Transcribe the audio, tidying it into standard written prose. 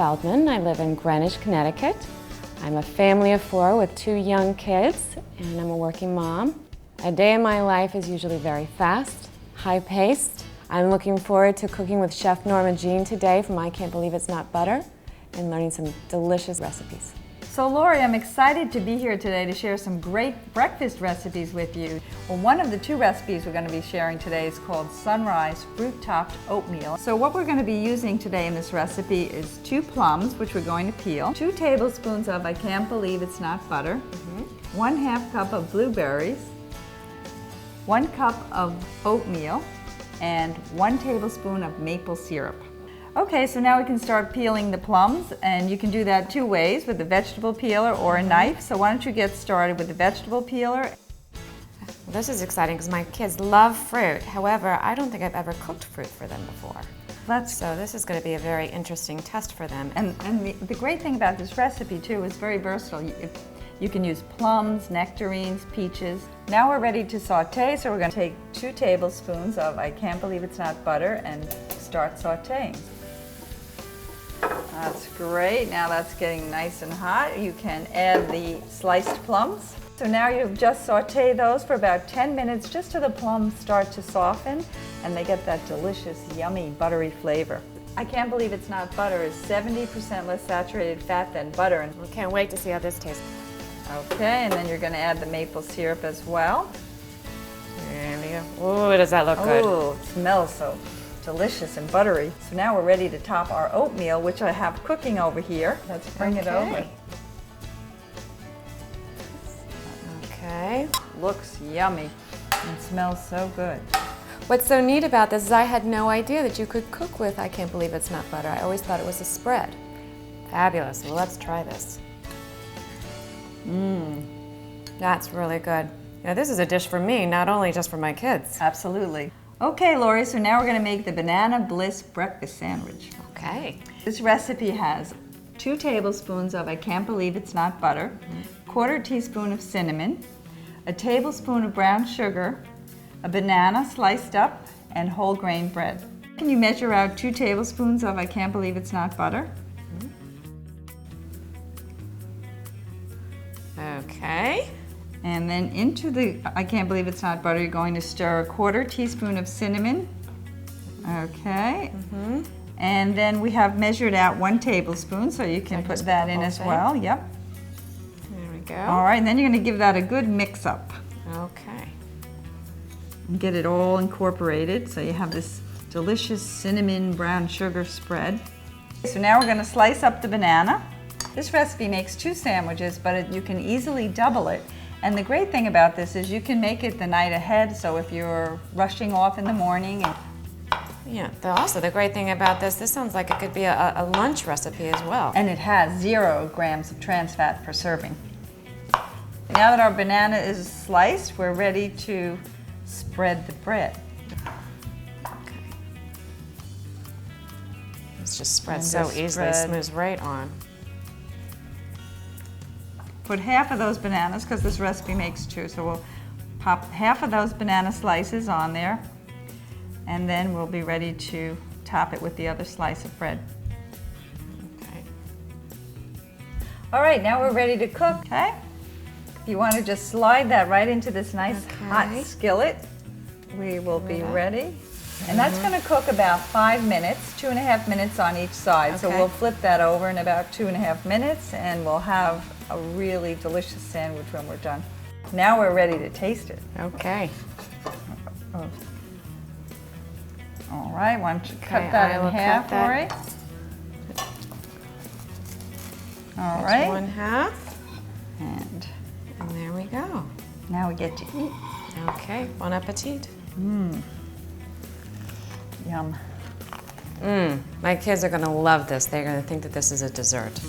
Feldman. I live in Greenwich, Connecticut. I'm a family of 4 with 2 young kids, and I'm a working mom. A day in my life is usually very fast, high-paced. I'm looking forward to cooking with Chef Norma Jean today from I Can't Believe It's Not Butter and learning some delicious recipes. So Lori, I'm excited to be here today to share some great breakfast recipes with you. Well, one of the 2 recipes we're going to be sharing today is called Sunrise Fruit-Topped Oatmeal. So what we're going to be using today in this recipe is 2 plums, which we're going to peel, 2 tablespoons of I Can't Believe It's Not Butter, 1/2 cup of blueberries, 1 cup of oatmeal, and 1 tablespoon of maple syrup. Okay, so now we can start peeling the plums, and you can do that 2 ways, with a vegetable peeler or a knife. So why don't you get started with the vegetable peeler. Well, this is exciting because my kids love fruit. However, I don't think I've ever cooked fruit for them before. So this is going to be a very interesting test for them. And the great thing about this recipe too is very versatile. You can use plums, nectarines, peaches. Now we're ready to saute, so we're going to take 2 tablespoons of I Can't Believe It's Not Butter and start sauteing. That's great. Now that's getting nice and hot. You can add the sliced plums. So now you've just sauteed those for about 10 minutes just till the plums start to soften and they get that delicious, yummy, buttery flavor. I Can't Believe It's Not Butter is 70% less saturated fat than butter. And we can't wait to see how this tastes. Okay, and then you're going to add the maple syrup as well. There we go. Ooh, does that look good? Ooh, it smells so delicious and buttery. So now we're ready to top our oatmeal, which I have cooking over here. Let's bring it over. Okay. Looks yummy and smells so good. What's so neat about this is I had no idea that you could cook with I Can't Believe It's Not Butter. I always thought it was a spread. Fabulous. Well, let's try this. That's really good. Now, this is a dish for me, not only just for my kids. Absolutely. Okay, Lori, so now we're going to make the Banana Bliss breakfast sandwich. Okay. This recipe has 2 tablespoons of I Can't Believe It's Not Butter, 1/4 teaspoon of cinnamon, a tablespoon of brown sugar, a banana sliced up, and whole grain bread. Can you measure out 2 tablespoons of I Can't Believe It's Not Butter? Okay. And then into the I Can't Believe It's Not Butter, you're going to stir a 1/4 teaspoon of cinnamon. Okay. And then we have measured out 1 tablespoon, so you can put that in as well. Yep. There we go. All right, and then you're going to give that a good mix up. Okay. And get it all incorporated, so you have this delicious cinnamon brown sugar spread. So now we're going to slice up the banana. This recipe makes 2 sandwiches, but you can easily double it. And the great thing about this is you can make it the night ahead, so if you're rushing off in the morning. Yeah, also the great thing about this sounds like it could be a lunch recipe as well. And it has 0 grams of trans fat per serving. Now that our banana is sliced, we're ready to spread the bread. Okay. It's just spreads so easily, smooths right on. Put half of those bananas, because this recipe makes 2, so we'll pop half of those banana slices on there, and then we'll be ready to top it with the other slice of bread. Okay. All right, now we're ready to cook, okay? You want to just slide that right into this nice hot skillet. We will be ready. And that's going to cook about 5 minutes, 2.5 minutes on each side. So we'll flip that over in about 2.5 minutes, and we'll have a really delicious sandwich when we're done. Now we're ready to taste it. Okay. All right, why don't you cut that in half, Lori? All right. 1/2. And there we go. now we get to eat. Okay, bon appetit. Yum. My kids are going to love this. They're going to think that this is a dessert.